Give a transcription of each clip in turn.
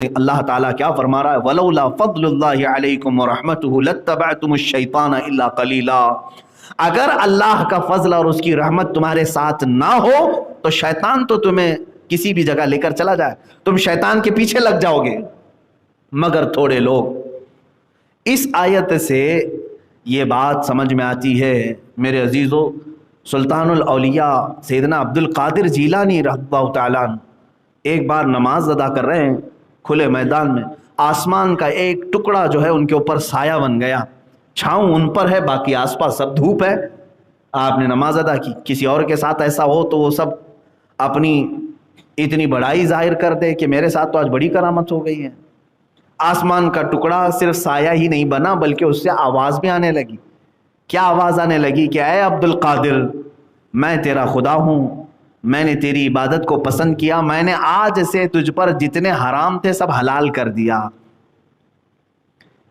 اللہ تعالیٰ کیا فرما رہا ہے؟ وَلَوْلَا فَضْلُ اللَّهِ عَلَيْكُمْ وَرَحْمَتُهُ لَاتَّبَعْتُمُ الشَّيْطَانَ إِلَّا قَلِيلًا۔ اگر اللہ کا فضل اور اس کی رحمت تمہارے ساتھ نہ ہو تو شیطان تو تمہیں کسی بھی جگہ لے کر چلا جائے، تم شیطان کے پیچھے لگ جاؤ گے مگر تھوڑے لوگ۔ اس آیت سے یہ بات سمجھ میں آتی ہے میرے عزیزو، سلطان الاولیاء سیدنا عبد القادر جیلانی رضی اللہ تعالیٰ عنہ ایک بار نماز ادا کر رہے ہیں کھلے میدان میں، آسمان کا ایک ٹکڑا جو ہے ان کے اوپر سایہ بن گیا، چھاؤں ان پر ہے، باقی آس پاس سب دھوپ ہے۔ آپ نے نماز ادا کی، کسی اور کے ساتھ ایسا ہو تو وہ سب اپنی اتنی بڑائی ظاہر کر دے کہ میرے ساتھ تو آج بڑی کرامت ہو گئی ہے۔ آسمان کا ٹکڑا صرف سایہ ہی نہیں بنا بلکہ اس سے آواز بھی آنے لگی۔ کیا آواز آنے لگی کہ اے عبد القادر، میں تیرا خدا ہوں، میں نے تیری عبادت کو پسند کیا، میں نے آج سے تجھ پر جتنے حرام تھے سب حلال کر دیا،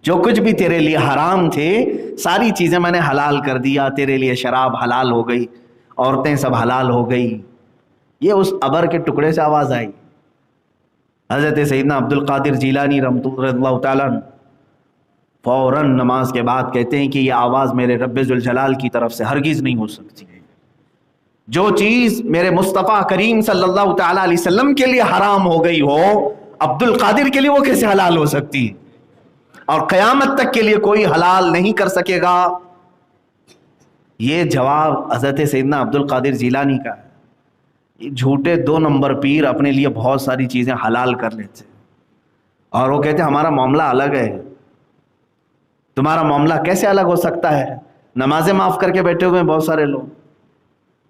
جو کچھ بھی تیرے لیے حرام تھے ساری چیزیں میں نے حلال کر دیا، تیرے لیے شراب حلال ہو گئی، عورتیں سب حلال ہو گئی۔ یہ اس ابر کے ٹکڑے سے آواز آئی۔ حضرت سیدنا عبد القادر جیلانی رضی اللہ تعالیٰ فوراً نماز کے بعد کہتے ہیں کہ یہ آواز میرے رب ذوالجلال کی طرف سے ہرگز نہیں ہو سکتی ہے۔ جو چیز میرے مصطفیٰ کریم صلی اللہ تعالیٰ علیہ وسلم کے لیے حرام ہو گئی ہو، عبد القادر کے لیے وہ کیسے حلال ہو سکتی ہے؟ اور قیامت تک کے لیے کوئی حلال نہیں کر سکے گا۔ یہ جواب حضرت سیدنا عبد القادر جیلانی کا ہے۔ جھوٹے 2 نمبر پیر اپنے لیے بہت ساری چیزیں حلال کر لیتے اور وہ کہتے ہیں ہمارا معاملہ الگ ہے۔ تمہارا معاملہ کیسے الگ ہو سکتا ہے؟ نمازیں معاف کر کے بیٹھے ہوئے ہیں بہت سارے لوگ۔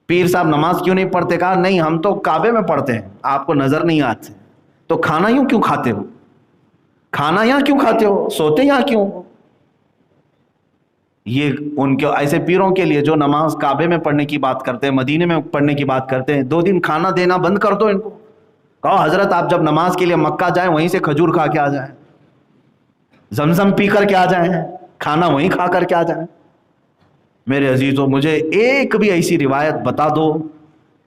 پیر صاحب نماز کیوں نہیں پڑھتے؟ کہا نہیں ہم تو کعبے میں پڑھتے ہیں، آپ کو نظر نہیں آتے، تو کھانا یوں کیوں کھاتے ہو؟ کھانا یہاں کیوں کھاتے ہو؟ سوتے یہاں کیوں ہو؟ یہ ان کے ایسے پیروں کے لیے جو نماز کعبے میں پڑھنے کی بات کرتے ہیں، مدینے میں پڑھنے کی بات کرتے ہیں، 2 دن کھانا دینا بند کر دو ان کو۔ کہو حضرت آپ جب نماز کے لیے مکہ جائیں وہیں سے کھجور کھا کے آ جائیں، زمزم پی کر کے آ جائیں، کھانا وہیں کھا کر کے آ جائیں۔ میرے عزیزو، مجھے ایک بھی ایسی روایت بتا دو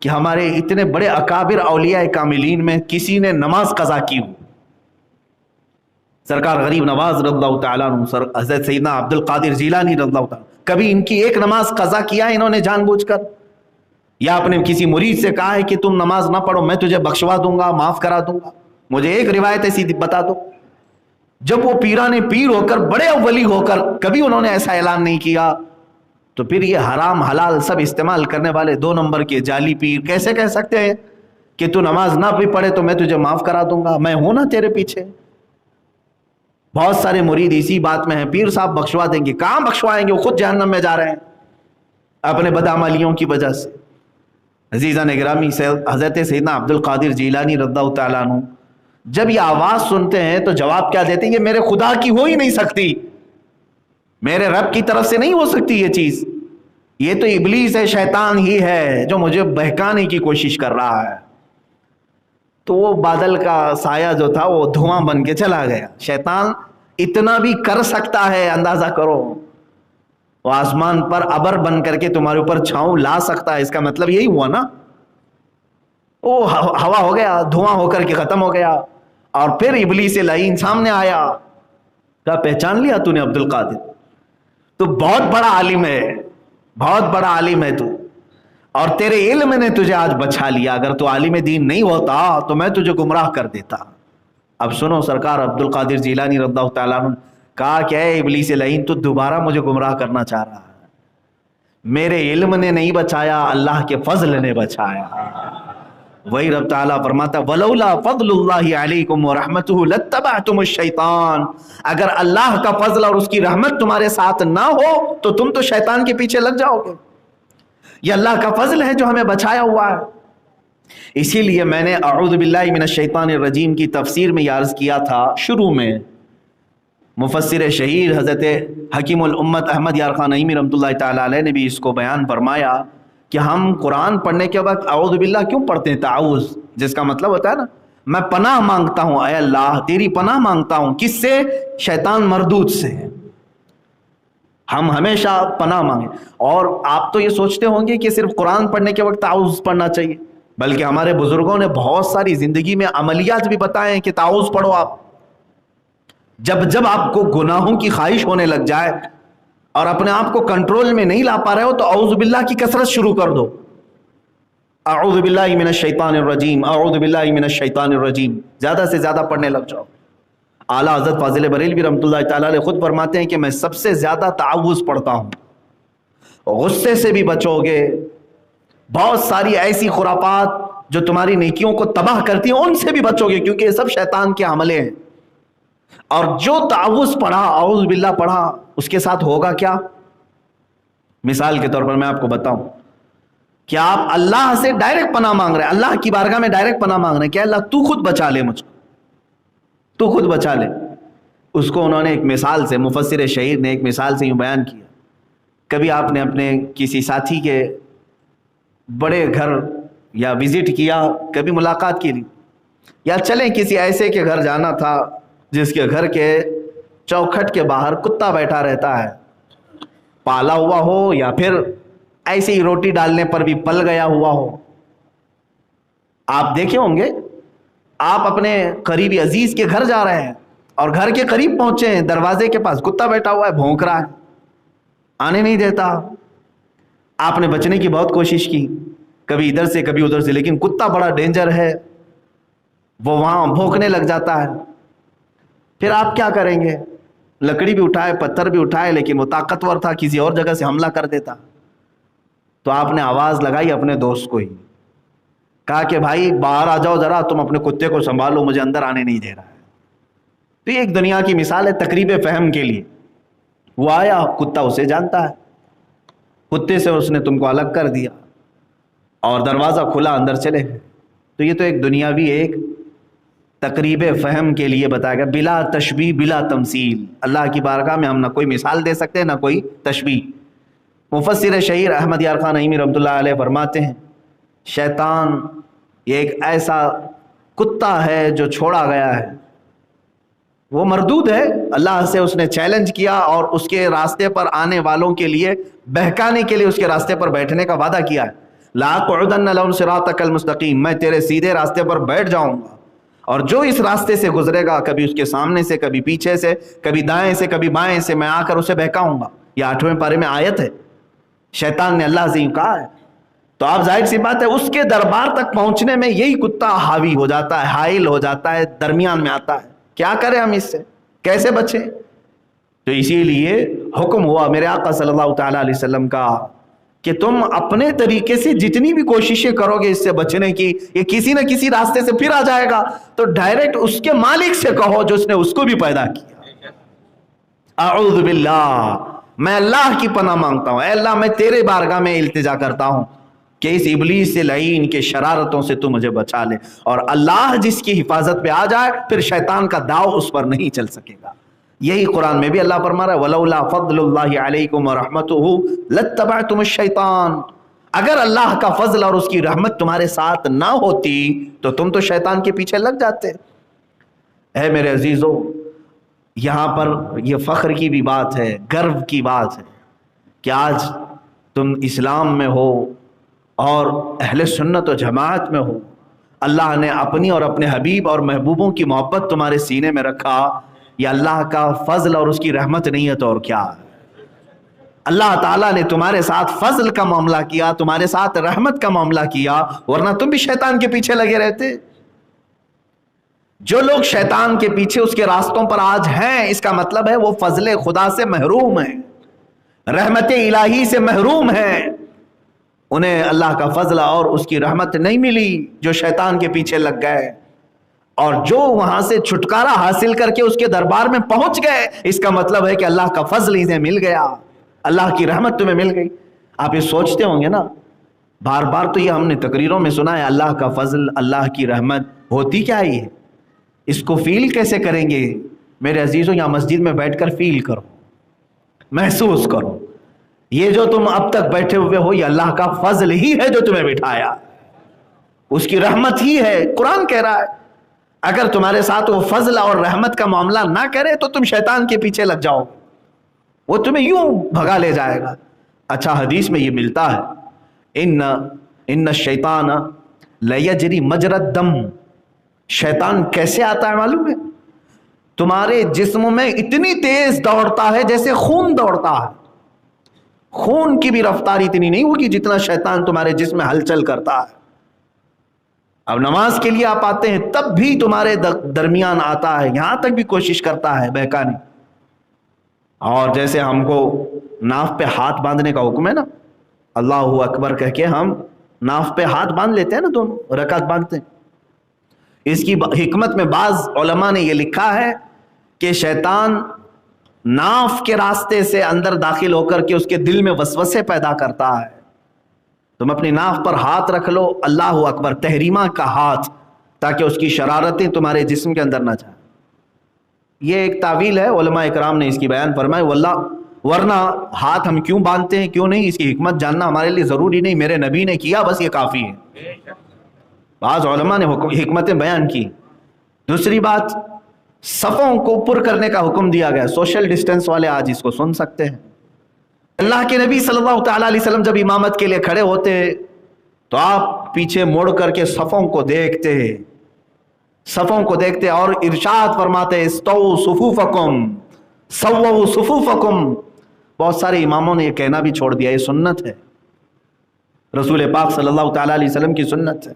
کہ ہمارے اتنے بڑے اکابر اولیاء کاملین میں کسی نے نماز قضا کی ہو۔ سرکار غریب نواز رضی اللہ تعالیٰ عنہ، حضرت سیدنا عبد القادر جیلانی رضی اللہ تعالیٰ، کبھی ان کی ایک نماز قضا کیا ہے انہوں نے جان بوجھ کر؟ یا اپنے کسی مرید سے کہا ہے کہ تم نماز نہ پڑھو میں تجھے بخشوا دوں گا، معاف کرا دوں گا؟ مجھے ایک روایت ایسی بتا دو۔ جب وہ پیران پیر ہو کر، بڑے ولی ہو کر، کبھی انہوں نے ایسا اعلان نہیں کیا، تو پھر یہ حرام حلال سب استعمال کرنے والے 2 نمبر کے جعلی پیر کیسے کہہ سکتے ہیں کہ تو نماز نہ بھی پڑھے تو میں تجھے معاف کرا دوں گا، میں ہوں نا تیرے پیچھے؟ بہت سارے مرید اسی بات میں ہیں، پیر صاحب بخشوا دیں گے، کہاں بخشوائیں گے؟ وہ خود جہنم میں جا رہے ہیں اپنے بدعمالیوں کی وجہ سے۔ عزیزان گرامی، حضرت سیدنا عبد القادر جیلانی رضی اللہ تعالیٰ عنہ جب یہ آواز سنتے ہیں تو جواب کیا دیتے ہیں؟ یہ میرے خدا کی ہو ہی نہیں سکتی، میرے رب کی طرف سے نہیں ہو سکتی یہ چیز، یہ تو ابلیس ہے، شیطان ہی ہے جو مجھے بہکانے کی کوشش کر رہا ہے۔ تو وہ بادل کا سایہ جو تھا وہ دھواں بن کے چلا گیا۔ شیطان اتنا بھی کر سکتا ہے، اندازہ کرو، وہ آسمان پر ابر بن کر کے تمہارے اوپر چھاؤں لا سکتا ہے، اس کا مطلب یہی ہوا نا، وہ ہوا ہو گیا، دھواں ہو کر کے ختم ہو گیا۔ اور پھر ابلیس لعین سامنے آیا، کیا پہچان لیا تو نے عبد القادر؟ تو بہت بڑا عالم ہے، بہت بڑا عالم ہے تو، اور تیرے علم نے تجھے آج بچا لیا، اگر تو عالم دین نہیں ہوتا تو میں تجھے گمراہ کر دیتا۔ اب سنو، سرکار عبد القادر جیلانی رضی اللہ تعالیٰ عنہ کہا کہ اے ابلیس لعین، تو دوبارہ مجھے گمراہ کرنا چاہ رہا ہے، میرے علم نے نہیں بچایا، اللہ کے فضل نے بچایا۔ وہی رب تعالیٰ فرماتا وَلَوْلَا فَضْلُ اللَّهِ عَلَيْكُمْ وَرَحْمَتُهُ لَاتَّبَعْتُمُ الشَّيْطَانَ، اگر اللہ کا فضل اور اس کی رحمت تمہارے ساتھ نہ ہو تو تم تو شیطان کے پیچھے لگ جاؤ گے۔ یہ اللہ کا فضل ہے جو ہمیں بچایا ہوا ہے۔ اسی لیے میں نے اعوذ باللہ من الشیطان الرجیم کی تفسیر میں یہ عرض کیا تھا شروع میں، مفسر شہیر حضرت حکیم الامت احمد یار خان نعیمی رحمۃ اللہ تعالیٰ علیہ نے بھی اس کو بیان فرمایا کہ ہم قرآن پڑھنے کے وقت اعوذ باللہ کیوں پڑھتے ہیں؟ تعوذ، جس کا مطلب ہوتا ہے نا میں پناہ مانگتا ہوں، اے اللہ تیری پناہ مانگتا ہوں، کس سے؟ شیطان مردود سے۔ ہم ہمیشہ پناہ مانگیں۔ اور آپ تو یہ سوچتے ہوں گے کہ صرف قرآن پڑھنے کے وقت تعوذ پڑھنا چاہیے، بلکہ ہمارے بزرگوں نے بہت ساری زندگی میں عملیات بھی بتائے ہیں کہ تعوذ پڑھو آپ. جب آپ کو گناہوں کی خواہش ہونے لگ جائے اور اپنے آپ کو کنٹرول میں نہیں لا پا رہے ہو تو اعوذ باللہ کی کثرت شروع کر دو. اعوذ باللہ من الشیطان الرجیم، اعوذ باللہ من الشیطان الرجیم، زیادہ سے زیادہ پڑھنے لگ جاؤ. اعلیٰ حضرت فاضل بریلوی رحمۃ اللہ تعالیٰ علیہ خود فرماتے ہیں کہ میں سب سے زیادہ تعوذ پڑھتا ہوں. غصے سے بھی بچو گے، بہت ساری ایسی خرافات جو تمہاری نیکیوں کو تباہ کرتی ہیں ان سے بھی بچو گے، کیونکہ یہ سب شیطان کے عملے ہیں. اور جو تعوذ پڑھا، اعوذ باللہ پڑھا، اس کے ساتھ ہوگا کیا؟ مثال کے طور پر میں آپ کو بتاؤں کہ آپ اللہ سے ڈائریکٹ پناہ مانگ رہے ہیں، اللہ کی بارگاہ میں ڈائریکٹ پناہ مانگ رہے ہیں کہ اللہ تو خود بچا لے مجھ کو، تو خود بچا لے. اس کو انہوں نے ایک مثال سے، مفسر شہیر نے ایک مثال سے یوں بیان کیا. کبھی آپ نے اپنے کسی ساتھی کے بڑے گھر یا وزٹ کیا، کبھی ملاقات کی لی، یا چلیں کسی ایسے کے گھر جانا تھا جس کے گھر کے چوکھٹ کے باہر کتا بیٹھا رہتا ہے، پالا ہوا ہو یا پھر ایسے ہی روٹی ڈالنے پر بھی پل گیا ہوا ہو. آپ دیکھے ہوں گے، آپ اپنے قریبی عزیز کے گھر جا رہے ہیں اور گھر کے قریب پہنچے ہیں، دروازے کے پاس کتا بیٹھا ہوا ہے، بھونک رہا ہے، آنے نہیں دیتا. آپ نے بچنے کی بہت کوشش کی، کبھی ادھر سے کبھی ادھر سے، لیکن کتا بڑا ڈینجر ہے، وہ وہاں بھونکنے لگ جاتا ہے. پھر آپ کیا کریں گے؟ لکڑی بھی اٹھائے، پتھر بھی اٹھائے، لیکن وہ طاقتور تھا، کسی اور جگہ سے حملہ کر دیتا. تو آپ نے آواز لگائی اپنے دوست کو ہی، کہا کہ بھائی باہر آ جاؤ ذرا، تم اپنے کتے کو سنبھالو، مجھے اندر آنے نہیں دے رہا ہے. تو یہ ایک دنیا کی مثال ہے تقریب فہم کے لیے. وہ آیا، کتا اسے جانتا ہے، کتے سے اس نے تم کو الگ کر دیا اور دروازہ کھلا، اندر چلے گئے. تو یہ تو ایک دنیاوی ایک تقریب فہم کے لیے بتایا گیا، بلا تشبیہ بلا تمثیل. اللہ کی بارگاہ میں ہم نہ کوئی مثال دے سکتے نہ کوئی تشبیہ. مفسر شہیر احمد یار خان نعیمی رحمۃ اللہ علیہ فرماتے ہیں شیطان یہ ایک ایسا کتا ہے جو چھوڑا گیا ہے، وہ مردود ہے. اللہ سے اس نے چیلنج کیا اور اس کے راستے پر آنے والوں کے لیے بہکانے کے لیے اس کے راستے پر بیٹھنے کا وعدہ کیا ہے. لَأَقْعُدَنَّ لَهُمْ صِرَاطَكَ الْمُسْتَقِيمَ، میں تیرے سیدھے راستے پر بیٹھ جاؤں گا، اور جو اس راستے سے گزرے گا، کبھی اس کے سامنے سے، کبھی پیچھے سے، کبھی دائیں سے، کبھی بائیں سے، میں آ کر اسے بہکاؤں گا. یہ 8ویں پارے میں آیت ہے. شیطان نے اللہ سے یوں کہا ہے. تو آپ ظاہر سی بات ہے اس کے دربار تک پہنچنے میں یہی کتا حاوی ہو جاتا ہے، حائل ہو جاتا ہے، درمیان میں آتا ہے. کیا کریں ہم اس سے، کیسے بچیں؟ تو اسی لیے حکم ہوا میرے آقا صلی اللہ تعالیٰ علیہ وسلم کا کہ تم اپنے طریقے سے جتنی بھی کوششیں کرو گے اس سے بچنے کی، یہ کسی نہ کسی راستے سے پھر آ جائے گا. تو ڈائریکٹ اس کے مالک سے کہو جو اس نے اس کو بھی پیدا کیا. اعوذ باللہ، میں اللہ کی پناہ مانگتا ہوں، اے اللہ میں تیرے بارگاہ میں التجا کرتا ہوں کہ اس ابلیس سے لعین کے شرارتوں سے تو مجھے بچا لے. اور اللہ جس کی حفاظت پہ آ جائے پھر شیطان کا داؤ اس پر نہیں چل سکے گا. یہی قرآن میں بھی اللہ فرما رہا ہے وَلَوْلَا فَضْلُ اللَّهِ عَلَيْكُمْ وَرَحْمَتُهُ لَاتَّبَعْتُمُ الشَّيْطَانَ، اگر اللہ کا فضل اور اس کی رحمت تمہارے ساتھ نہ ہوتی تو تم تو شیطان کے پیچھے لگ جاتے. اے میرے عزیزو، یہاں پر یہ فخر کی بھی بات ہے، گرو کی بات ہے کہ آج تم اسلام میں ہو اور اہل سنت و جماعت میں ہو. اللہ نے اپنی اور اپنے حبیب اور محبوبوں کی محبت تمہارے سینے میں رکھا. یہ اللہ کا فضل اور اس کی رحمت نہیں ہے تو اور کیا؟ اللہ تعالیٰ نے تمہارے ساتھ فضل کا معاملہ کیا، تمہارے ساتھ رحمت کا معاملہ کیا، ورنہ تم بھی شیطان کے پیچھے لگے رہتے. جو لوگ شیطان کے پیچھے اس کے راستوں پر آج ہیں، اس کا مطلب ہے وہ فضل خدا سے محروم ہیں، رحمت الہی سے محروم ہیں. انہیں اللہ کا فضل اور اس کی رحمت نہیں ملی جو شیطان کے پیچھے لگ گئے. اور جو وہاں سے چھٹکارا حاصل کر کے اس کے دربار میں پہنچ گئے، اس کا مطلب ہے کہ اللہ کا فضل انہیں مل گیا، اللہ کی رحمت تمہیں مل گئی. آپ یہ سوچتے ہوں گے نا، بار بار تو یہ ہم نے تقریروں میں سنا ہے، اللہ کا فضل، اللہ کی رحمت ہوتی کیا ہے؟ اس کو فیل کیسے کریں گے؟ میرے عزیزوں، یہاں مسجد میں بیٹھ کر فیل کرو، محسوس کرو. یہ جو تم اب تک بیٹھے ہوئے ہو یہ اللہ کا فضل ہی ہے جو تمہیں بٹھایا، اس کی رحمت ہی ہے. قرآن کہہ رہا ہے اگر تمہارے ساتھ وہ فضل اور رحمت کا معاملہ نہ کرے تو تم شیطان کے پیچھے لگ جاؤ، وہ تمہیں یوں بھگا لے جائے گا. اچھا، حدیث میں یہ ملتا ہے ان الشیطان لَيَجْرِي مَجْرَ الدَّمِ، شیطان کیسے آتا ہے معلوم ہے؟ تمہارے جسم میں اتنی تیز دوڑتا ہے جیسے خون دوڑتا ہے، خون کی بھی رفتار اتنی نہیں ہوگی جتنا شیطان تمہارے جسم میں ہلچل کرتا ہے۔ اب نماز کے لیے آپ آتے ہیں تب بھی تمہارے درمیان آتا ہے، یہاں تک بھی کوشش کرتا ہے بہکانے۔ اور جیسے ہم کو ناف پہ ہاتھ باندھنے کا حکم ہے نا، اللہ اکبر کہہ کے ہم ناف پہ ہاتھ باندھ لیتے ہیں نا، دونوں رکعت باندھتے ہیں۔ اس کی حکمت میں بعض علماء نے یہ لکھا ہے کہ شیطان ناف کے راستے سے اندر داخل ہو کر کے اس کے دل میں وسوسے پیدا کرتا ہے۔ تم اپنی ناف پر ہاتھ رکھ لو، اللہ اکبر، تحریمہ کا ہاتھ، تاکہ اس کی شرارتیں تمہارے جسم کے اندر نہ جائیں۔ یہ ایک تعویل ہے، علماء اکرام نے اس کی بیان فرمائے، واللہ ورنہ ہاتھ ہم کیوں باندھتے ہیں کیوں نہیں، اس کی حکمت جاننا ہمارے لیے ضروری نہیں، میرے نبی نے کیا بس یہ کافی ہے۔ بعض علماء نے حکمتیں بیان کی۔ دوسری بات، صفوں کو پر کرنے کا حکم دیا گیا۔ سوشل ڈسٹینس والے آج اس کو سن سکتے ہیں۔ اللہ کے نبی صلی اللہ تعالیٰ علیہ وسلم جب امامت کے لیے کھڑے ہوتے تو آپ پیچھے مڑ کر کے صفوں کو دیکھتے اور ارشاد فرماتے، استووا صفوفکم، سووا صفوفکم۔ بہت سارے اماموں نے یہ کہنا بھی چھوڑ دیا، یہ سنت ہے، رسول پاک صلی اللہ تعالیٰ علیہ وسلم کی سنت ہے۔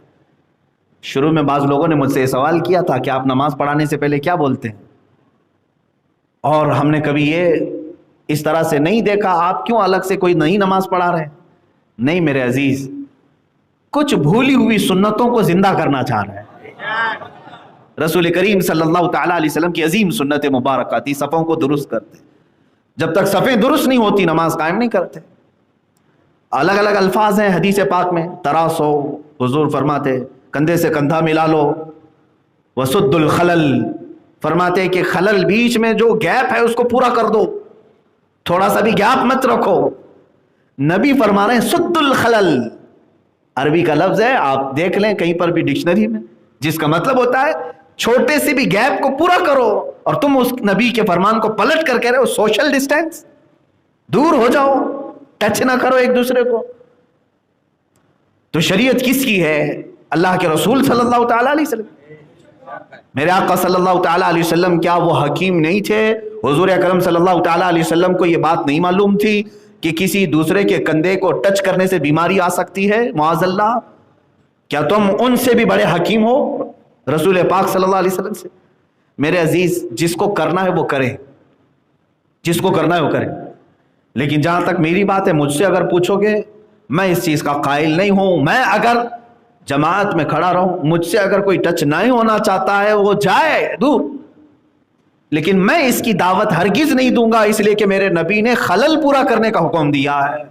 شروع میں بعض لوگوں نے مجھ سے یہ سوال کیا تھا کہ آپ نماز پڑھانے سے پہلے کیا بولتے ہیں، اور ہم نے کبھی یہ اس طرح سے نہیں دیکھا، آپ کیوں الگ سے کوئی نئی نماز پڑھا رہے ہیں؟ نہیں میرے عزیز، کچھ بھولی ہوئی سنتوں کو زندہ کرنا چاہ رہے ہیں۔ رسول کریم صلی اللہ تعالیٰ علیہ وسلم کی عظیم سنت مبارکہ تھی، صفوں کو درست کرتے، جب تک صفیں درست نہیں ہوتی نماز قائم نہیں کرتے۔ الگ الگ الفاظ ہیں حدیث پاک میں، تراسو، حضور فرماتے کندھے سے کندھا ملا لو، وسد الخلل، فرماتے کہ خلل بیچ میں جو گیپ ہے اس کو پورا کر دو، تھوڑا سا بھی گیپ مت رکھو۔ نبی فرما رہے ہیں سد الخلل، عربی کا لفظ ہے، آپ دیکھ لیں کہیں پر بھی ڈکشنری میں، جس کا مطلب ہوتا ہے چھوٹے سے بھی گیپ کو پورا کرو، اور تم اس نبی کے فرمان کو پلٹ کر کہہ رہے ہو سوشل ڈسٹینس، دور ہو جاؤ، ٹچ نہ کرو ایک دوسرے کو۔ تو شریعت کس کی ہے؟ اللہ کے رسول صلی اللہ تعالیٰ علیہ وسلم۔ میرے آقا صلی اللہ تعالیٰ علیہ وسلم کیا وہ حکیم نہیں تھے؟ حضور اکرم صلی اللہ تعالیٰ علیہ وسلم کو یہ بات نہیں معلوم تھی کہ کسی دوسرے کے کندھے کو ٹچ کرنے سے بیماری آ سکتی ہے معاذ اللہ؟ کیا تم ان سے بھی بڑے حکیم ہو رسول پاک صلی اللہ علیہ وسلم سے؟ میرے عزیز، جس کو کرنا ہے وہ کرے، جس کو کرنا ہے وہ کرے، لیکن جہاں تک میری بات ہے، مجھ سے اگر پوچھو گے، میں اس چیز کا قائل نہیں ہوں۔ میں اگر جماعت میں کھڑا رہوں، مجھ سے اگر کوئی ٹچ نہیں ہونا چاہتا ہے وہ جائے دور، لیکن میں اس کی دعوت ہرگز نہیں دوں گا، اس لیے کہ میرے نبی نے خلل پورا کرنے کا حکم دیا ہے۔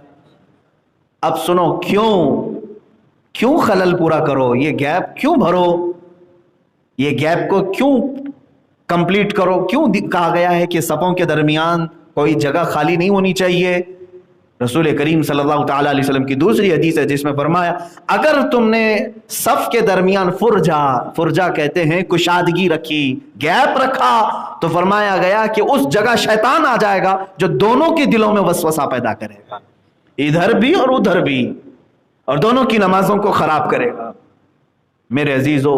اب سنو، کیوں خلل پورا کرو؟ یہ گیپ کیوں بھرو؟ یہ گیپ کو کیوں کمپلیٹ کرو؟ کیوں کہا گیا ہے کہ صفوں کے درمیان کوئی جگہ خالی نہیں ہونی چاہیے؟ رسول کریم صلی اللہ تعالیٰ علیہ وسلم کی دوسری حدیث ہے جس میں فرمایا، اگر تم نے صف کے درمیان فرجہ کہتے ہیں کشادگی رکھی، گیپ رکھا، تو فرمایا گیا کہ اس جگہ شیطان آ جائے گا جو دونوں کے دلوں میں وسوسہ پیدا کرے گا، ادھر بھی اور ادھر بھی، اور دونوں کی نمازوں کو خراب کرے گا۔ میرے عزیزو،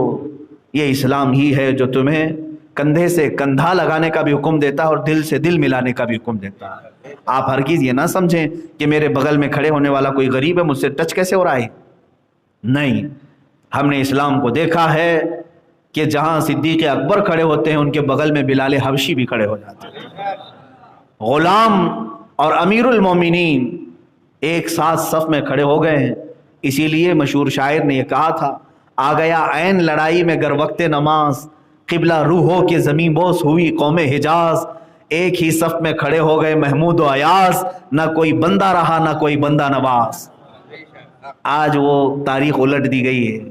یہ اسلام ہی ہے جو تمہیں کندھے سے کندھا لگانے کا بھی حکم دیتا ہے اور دل سے دل ملانے کا بھی حکم دیتا ہے۔ آپ ہرگز یہ نہ سمجھیں کہ میرے بغل میں کھڑے ہونے والا کوئی غریب ہے، مجھ سے ٹچ کیسے ہو رہا ہے؟ نہیں، ہم نے اسلام کو دیکھا ہے کہ جہاں صدیق اکبر کھڑے ہوتے ہیں ان کے بغل میں بلال حبشی بھی کھڑے ہو جاتے ہیں۔ غلام اور امیر المومنین ایک ساتھ صف میں کھڑے ہو گئے ہیں، اسی لیے مشہور شاعر نے یہ کہا تھا، آ گیا عین لڑائی میں گر وقت نماز، قبلہ روحوں کے زمین بوس ہوئی قوم حجاز، ایک ہی صف میں کھڑے ہو گئے محمود و ایاز، نہ کوئی بندہ رہا نہ کوئی بندہ نواز۔ آج وہ تاریخ الٹ دی گئی ہے،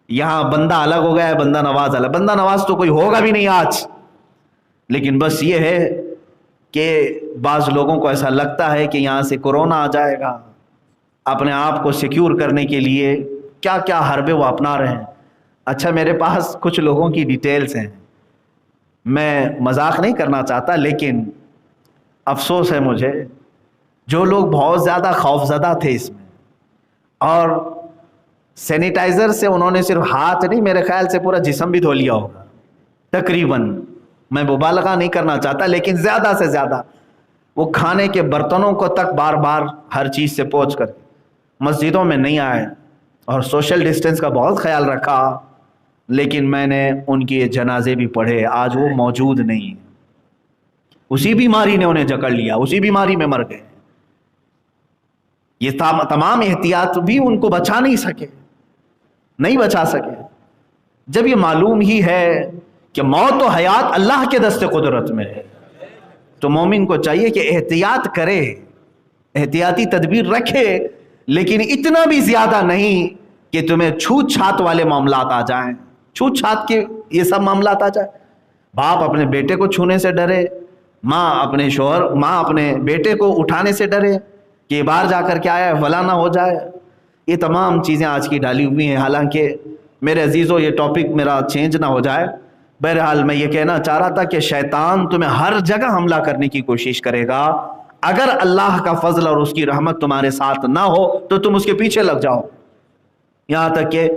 یہاں بندہ الگ ہو گیا ہے، بندہ نواز الگ۔ بندہ نواز تو کوئی ہوگا بھی نہیں آج، لیکن بس یہ ہے کہ بعض لوگوں کو ایسا لگتا ہے کہ یہاں سے کورونا آ جائے گا، اپنے آپ کو سیکیور کرنے کے لیے کیا کیا حربے وہ اپنا رہے ہیں۔ اچھا، میرے پاس کچھ لوگوں کی ڈیٹیلز ہیں، میں مذاق نہیں کرنا چاہتا، لیکن افسوس ہے مجھے، جو لوگ بہت زیادہ خوف زدہ تھے اس میں، اور سینیٹائزر سے انہوں نے صرف ہاتھ نہیں، میرے خیال سے پورا جسم بھی دھو لیا ہوگا تقریباً، میں مبالغہ نہیں کرنا چاہتا، لیکن زیادہ سے زیادہ وہ کھانے کے برتنوں کو تک بار بار ہر چیز سے پوچھ کر مسجدوں میں نہیں آئے اور سوشل ڈسٹینس کا بہت خیال رکھا، لیکن میں نے ان کے جنازے بھی پڑھے، آج وہ موجود نہیں، اسی بیماری نے انہیں جکڑ لیا، اسی بیماری میں مر گئے۔ یہ تمام احتیاط بھی ان کو بچا نہیں بچا سکے۔ جب یہ معلوم ہی ہے کہ موت و حیات اللہ کے دست قدرت میں ہے، تو مومن کو چاہیے کہ احتیاط کرے، احتیاطی تدبیر رکھے، لیکن اتنا بھی زیادہ نہیں کہ تمہیں چھوت چھات والے معاملات آ جائیں، چھوت چھات کے یہ سب معاملات آ جائیں۔ باپ اپنے بیٹے کو چھونے سے ڈرے، ماں اپنے بیٹے کو اٹھانے سے ڈرے کہ باہر جا کر کے آیا ہے فلاں نہ ہو جائے۔ یہ تمام چیزیں آج کی ڈالی ہوئی ہیں، حالانکہ میرے عزیزو یہ ٹاپک میرا چینج نہ ہو جائے، بہرحال میں یہ کہنا چاہ رہا تھا کہ شیطان تمہیں ہر جگہ حملہ کرنے کی کوشش کرے گا، اگر اللہ کا فضل اور اس کی رحمت تمہارے ساتھ نہ ہو تو تم اس کے پیچھے لگ جاؤ، یہاں تک کہ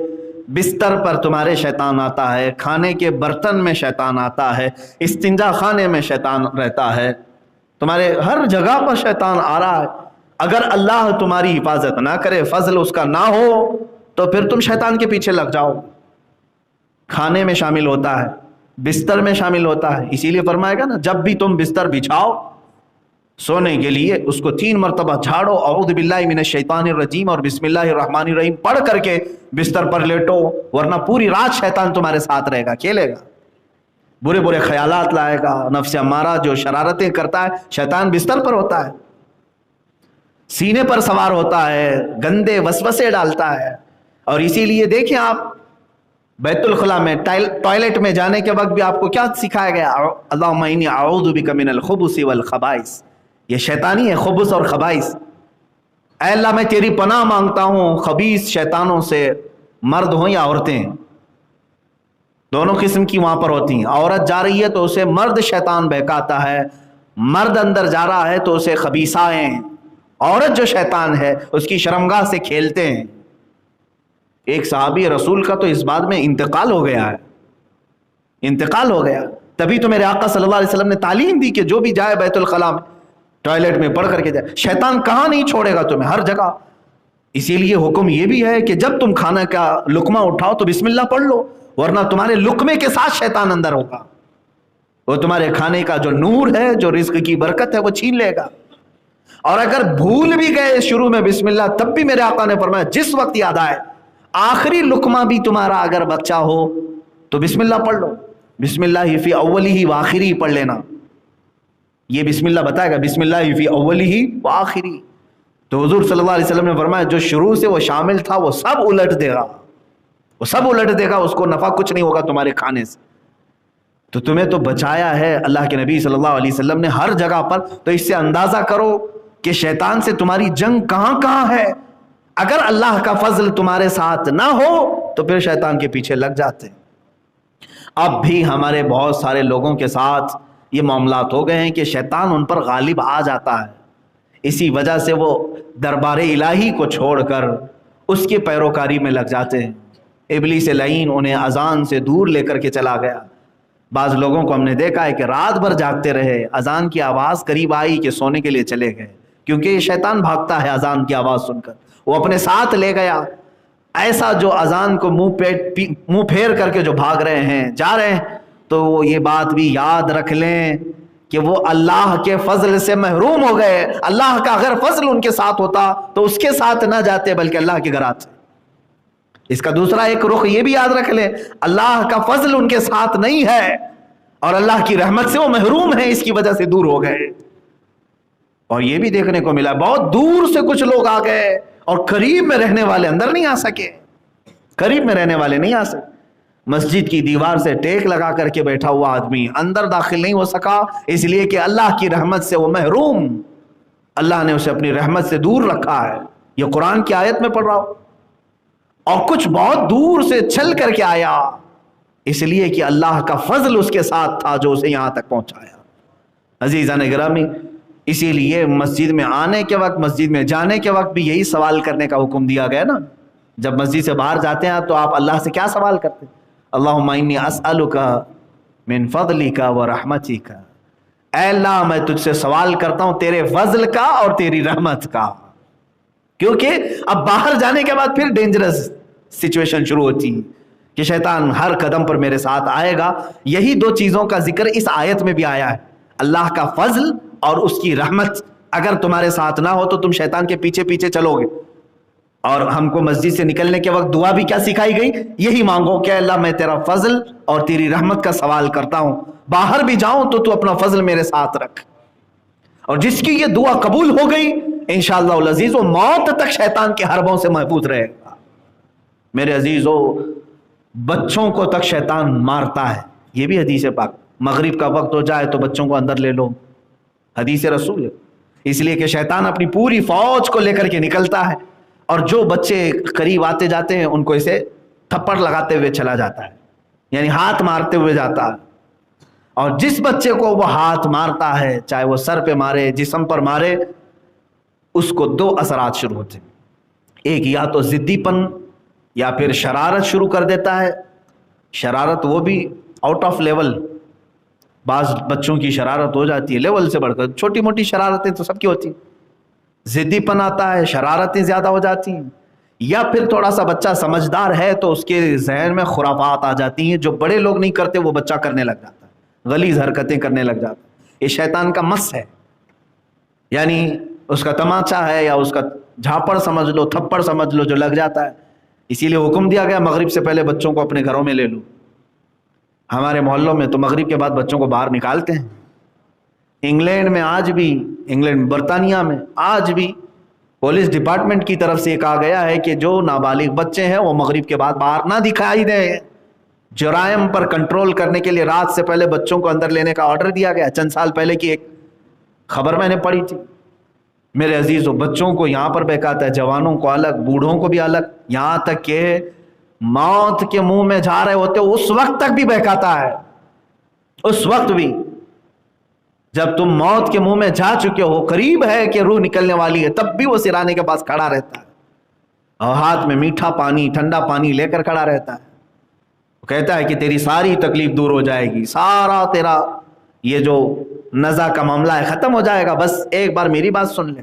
بستر پر تمہارے شیطان آتا ہے، کھانے کے برتن میں شیطان آتا ہے، استنجا خانے میں شیطان رہتا ہے، تمہارے ہر جگہ پر شیطان آ رہا ہے۔ اگر اللہ تمہاری حفاظت نہ کرے، فضل اس کا نہ ہو، تو پھر تم شیطان کے پیچھے لگ جاؤ۔ کھانے میں شامل ہوتا ہے، بستر میں شامل ہوتا ہے، اسی لیے فرمائے گا نا، جب بھی تم بستر بچھاؤ سونے کے لیے اس کو 3 مرتبہ جھاڑو، اعوذ باللہ من الشیطان الرجیم اور بسم اللہ الرحمن الرحیم پڑھ کر کے بستر پر لیٹو، ورنہ پوری رات شیطان تمہارے ساتھ رہے گا، کھیلے گا، برے برے خیالات لائے گا، نفس امارہ جو شرارتیں کرتا ہے، شیطان بستر پر ہوتا ہے، سینے پر سوار ہوتا ہے، گندے وسوسے ڈالتا ہے۔ اور اسی لیے دیکھیں آپ بیت الخلاء میں ٹوائلٹ میں جانے کے وقت بھی آپ کو کیا سکھایا گیا؟ اللہم انی اعوذ بک من الخبث والخبائث، یہ شیطانی ہے خبث اور خبائث۔ اے اللہ میں تیری پناہ مانگتا ہوں خبیث شیطانوں سے، مرد ہوں یا عورتیں، دونوں قسم کی وہاں پر ہوتی ہیں۔ عورت جا رہی ہے تو اسے مرد شیطان بہکاتا ہے، مرد اندر جا رہا ہے تو اسے خبیثائیں، عورت جو شیطان ہے اس کی شرمگاہ سے کھیلتے ہیں۔ ایک صحابی رسول کا تو اس بات میں انتقال ہو گیا ہے، انتقال ہو گیا، تبھی تو میرے آقا صلی اللہ علیہ وسلم نے تعلیم دی کہ جو بھی جائے بیت الخلاء میں ٹوائلٹ میں پڑھ کر کے جائے، شیطان کہاں نہیں چھوڑے گا تمہیں، ہر جگہ۔ اسی لیے حکم یہ بھی ہے کہ جب تم کھانا کا لقمہ اٹھاؤ تو بسم اللہ پڑھ لو، ورنہ تمہارے لقمے کے ساتھ شیطان اندر ہوگا، وہ تمہارے کھانے کا جو نور ہے، جو رزق کی برکت ہے، وہ چھین لے گا۔ اور اگر بھول بھی گئے شروع میں بسم اللہ، تب بھی میرے آقا نے فرمایا جس وقت یاد آئے، آخری لقمہ بھی تمہارا اگر بچہ ہو تو بسم اللہ پڑھ لو، بسم اللہ فی اولی و آخری پڑھ لینا، یہ بسم اللہ بتائے گا، بسم اللہ فی اولی و آخری۔ تو حضور صلی اللہ علیہ وسلم نے فرمایا جو شروع سے وہ شامل تھا وہ سب الٹ دے گا، وہ سب الٹ دے گا، اس کو نفع کچھ نہیں ہوگا تمہارے کھانے سے۔ تو تمہیں تو بچایا ہے اللہ کے نبی صلی اللہ علیہ وسلم نے ہر جگہ پر، تو اس سے اندازہ کرو کہ شیطان سے تمہاری جنگ کہاں کہاں ہے۔ اگر اللہ کا فضل تمہارے ساتھ نہ ہو تو پھر شیطان کے پیچھے لگ جاتے۔ اب بھی ہمارے بہت سارے لوگوں کے ساتھ یہ معاملات ہو گئے ہیں کہ شیطان ان پر غالب آ جاتا ہے، اسی وجہ سے وہ دربار الہی کو چھوڑ کر اس کی پیروکاری میں لگ جاتے ہیں۔ ابلیس لعین انہیں اذان سے دور لے کر کے چلا گیا۔ بعض لوگوں کو ہم نے دیکھا ہے کہ رات بھر جاگتے رہے، اذان کی آواز قریب آئی کہ سونے کے لیے چلے گئے، کیونکہ یہ شیطان بھاگتا ہے اذان کی آواز سن کر، وہ اپنے ساتھ لے گیا۔ ایسا جو اذان کو منہ پھیر کر کے جو بھاگ رہے ہیں، جا رہے ہیں، تو وہ یہ بات بھی یاد رکھ لیں کہ وہ اللہ کے فضل سے محروم ہو گئے۔ اللہ کا اگر فضل ان کے ساتھ ہوتا تو اس کے ساتھ نہ جاتے بلکہ اللہ کے گھر آتے۔ اس کا دوسرا ایک رخ یہ بھی یاد رکھ لیں، اللہ کا فضل ان کے ساتھ نہیں ہے اور اللہ کی رحمت سے وہ محروم ہیں، اس کی وجہ سے دور ہو گئے۔ اور یہ بھی دیکھنے کو ملا بہت دور سے کچھ لوگ آ گئے اور قریب میں رہنے والے اندر نہیں آ سکے، قریب میں رہنے والے نہیں آ سکے۔ مسجد کی دیوار سے ٹیک لگا کر کے بیٹھا ہوا آدمی اندر داخل نہیں ہو سکا، اس لیے کہ اللہ کی رحمت سے وہ محروم، اللہ نے اسے اپنی رحمت سے دور رکھا ہے۔ یہ قرآن کی آیت میں پڑھ رہا ہوں۔ اور کچھ بہت دور سے چل کر کے آیا، اس لیے کہ اللہ کا فضل اس کے ساتھ تھا جو اسے یہاں تک پہنچایا۔ عزیزان گرامی، اسی لیے مسجد میں آنے کے وقت، مسجد میں جانے کے وقت بھی یہی سوال کرنے کا حکم دیا گیا نا، جب مسجد سے باہر جاتے ہیں تو آپ اللہ سے کیا سوال کرتے ہیں؟ اللہم انی اسألک من فضلک و رحمتک، اے اللہ میں تجھ سے سوال کرتا ہوں تیرے فضل کا اور تیری رحمت کا. کیونکہ اب باہر جانے کے بعد پھر ڈینجرس سچویشن شروع ہوتی ہے کہ شیطان ہر قدم پر میرے ساتھ آئے گا. یہی دو چیزوں کا ذکر اس آیت میں بھی آیا ہے، اللہ کا فضل اور اس کی رحمت. اگر تمہارے ساتھ نہ ہو تو تم شیطان کے پیچھے پیچھے چلو گے. اور ہم کو مسجد سے نکلنے کے وقت دعا بھی کیا سکھائی گئی؟ یہی مانگو کہ اللہ میں تیرا فضل اور تیری رحمت کا سوال کرتا ہوں، باہر بھی جاؤں تو اپنا فضل میرے ساتھ رکھ. اور جس کی یہ دعا قبول ہو گئی انشاءاللہ العزیز وہ موت تک شیطان کے حربوں سے محفوظ رہے گا. میرے عزیزو، بچوں کو تک شیطان مارتا ہے، یہ بھی حدیث پاک. مغرب کا وقت ہو جائے تو بچوں کو اندر لے لو، حدیث رسول ہے. اس لیے کہ شیطان اپنی پوری فوج کو لے کر کے نکلتا ہے اور جو بچے قریب آتے جاتے ہیں ان کو اسے تھپڑ لگاتے ہوئے چلا جاتا ہے، یعنی ہاتھ مارتے ہوئے جاتا ہے. اور جس بچے کو وہ ہاتھ مارتا ہے، چاہے وہ سر پہ مارے جسم پر مارے، اس کو دو اثرات شروع ہوتے ہیں. ایک یا تو ضدی پن یا پھر شرارت شروع کر دیتا ہے. شرارت وہ بھی آؤٹ آف لیول، بعض بچوں کی شرارت ہو جاتی ہے لیول سے بڑھ کر. چھوٹی موٹی شرارتیں تو سب کی ہوتی ہیں، ضدی پن آتا ہے، شرارتیں زیادہ ہو جاتی ہیں. یا پھر تھوڑا سا بچہ سمجھدار ہے تو اس کے ذہن میں خرافات آ جاتی ہیں، جو بڑے لوگ نہیں کرتے وہ بچہ کرنے لگ جاتا ہے، غلیظ حرکتیں کرنے لگ جاتا ہے. یہ شیطان کا مس ہے، یعنی اس کا تماچا ہے یا اس کا جھاپڑ سمجھ لو، تھپڑ سمجھ لو جو لگ جاتا ہے. اسی لیے حکم دیا گیا مغرب سے پہلے بچوں کو اپنے گھروں میں لے لو. ہمارے محلوں میں تو مغرب کے بعد بچوں کو باہر نکالتے ہیں. انگلینڈ میں آج بھی، انگلینڈ برطانیہ میں آج بھی پولیس ڈپارٹمنٹ کی طرف سے کہا گیا ہے کہ جو نابالغ بچے ہیں وہ مغرب کے بعد باہر نہ دکھائی دیں. جرائم پر کنٹرول کرنے کے لیے رات سے پہلے بچوں کو اندر لینے کا آرڈر دیا گیا. چند سال پہلے کی ایک خبر میں نے پڑھی تھی. میرے عزیزو، بچوں کو یہاں پر بہکاتا ہے، جوانوں کو الگ، بوڑھوں کو بھی الگ، یہاں تک کہ موت کے منہ میں جا رہے ہوتے اس وقت تک بھی بہکاتا ہے. اس وقت بھی جب تم موت کے منہ میں جا چکے ہو، قریب ہے کہ روح نکلنے والی ہے، تب بھی وہ سرانے کے پاس کھڑا رہتا ہے اور ہاتھ میں میٹھا پانی، ٹھنڈا پانی لے کر کھڑا رہتا ہے. وہ کہتا ہے کہ تیری ساری تکلیف دور ہو جائے گی، سارا تیرا یہ جو نزا کا معاملہ ہے ختم ہو جائے گا، بس ایک بار میری بات سن لے.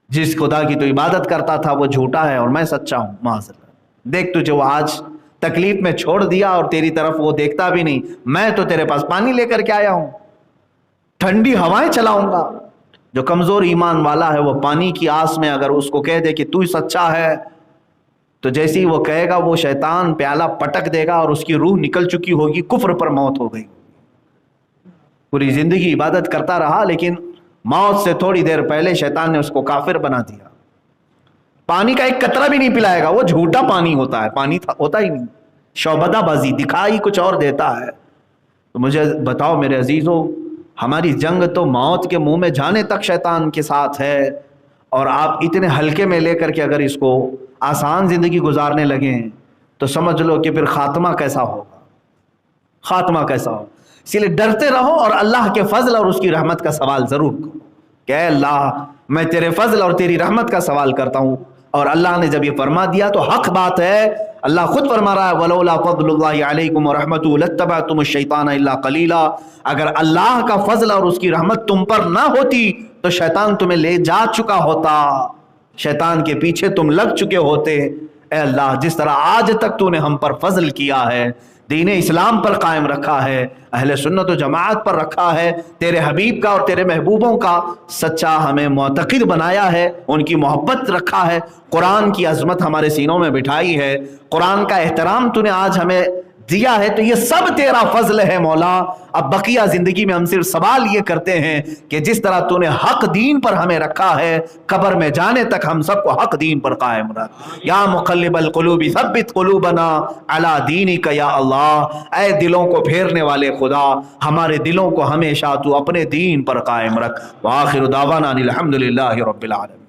جس خدا کی تو عبادت کرتا تھا وہ جھوٹا ہے اور میں سچا ہوں، معاذ اللہ. دیکھ تجھے وہ آج تکلیف میں چھوڑ دیا اور تیری طرف وہ دیکھتا بھی نہیں. میں تو تیرے پاس پانی لے کر کے آیا ہوں، ٹھنڈی ہوائیں چلاؤں گا. جو کمزور ایمان والا ہے وہ پانی کی آس میں اگر اس کو کہہ دے کہ تو ہی سچا ہے، تو جیسی وہ کہے گا وہ شیطان پیالہ پٹک دے گا اور اس کی روح نکل چکی ہوگی، کفر پر موت ہو گئی. پوری زندگی عبادت کرتا رہا لیکن موت سے تھوڑی دیر پہلے شیطان نے اس کو کافر بنا دیا. پانی کا ایک قطرہ بھی نہیں پلائے گا، وہ جھوٹا پانی ہوتا ہے، پانی ہوتا ہی نہیں، شعبدہ بازی، دکھائی کچھ اور دیتا ہے. تو مجھے بتاؤ میرے عزیزو، ہماری جنگ تو موت کے منہ میں جانے تک شیطان کے ساتھ ہے، اور آپ اتنے ہلکے میں لے کر کے اگر اس کو آسان زندگی گزارنے لگیں تو سمجھ لو کہ پھر خاتمہ کیسا ہوگا، خاتمہ کیسا ہوگا. اسی لیے ڈرتے رہو اور اللہ کے فضل اور اس کی رحمت کا سوال ضرور کرو کہ اے اللہ میں تیرے فضل اور تیری رحمت کا سوال کرتا ہوں. اور اللہ نے جب یہ فرما دیا تو حق بات ہے. اللہ خود فرما رہا ہے وَلَوْلَا فَضْلُ اللَّهِ عَلَيْكُمْ وَرَحْمَتُهُ لَاتَّبَعْتُمُ الشَّيْطَانَ إِلَّا قَلِيلًا. اگر اللہ کا فضل اور اس کی رحمت تم پر نہ ہوتی تو شیطان تمہیں لے جا چکا ہوتا، شیطان کے پیچھے تم لگ چکے ہوتے. اے اللہ جس طرح آج تک تو نے ہم پر فضل کیا ہے، دین اسلام پر قائم رکھا ہے، اہل سنت و جماعت پر رکھا ہے، تیرے حبیب کا اور تیرے محبوبوں کا سچا ہمیں معتقد بنایا ہے، ان کی محبت رکھا ہے، قرآن کی عظمت ہمارے سینوں میں بٹھائی ہے، قرآن کا احترام تو نے آج ہمیں دیا ہے، تو یہ سب تیرا فضل ہے مولا. اب بقیہ زندگی میں ہم صرف سوال یہ کرتے ہیں کہ جس طرح تو نے حق دین پر ہمیں رکھا ہے، قبر میں جانے تک ہم سب کو حق دین پر قائم رکھ. یا مقلب القلوب ثبت قلوبنا علی دینک یا اللہ. اے دلوں کو پھیرنے والے خدا، ہمارے دلوں کو ہمیشہ تو اپنے دین پر قائم رکھ. وآخر دعوانا الحمدللہ رب العالمین.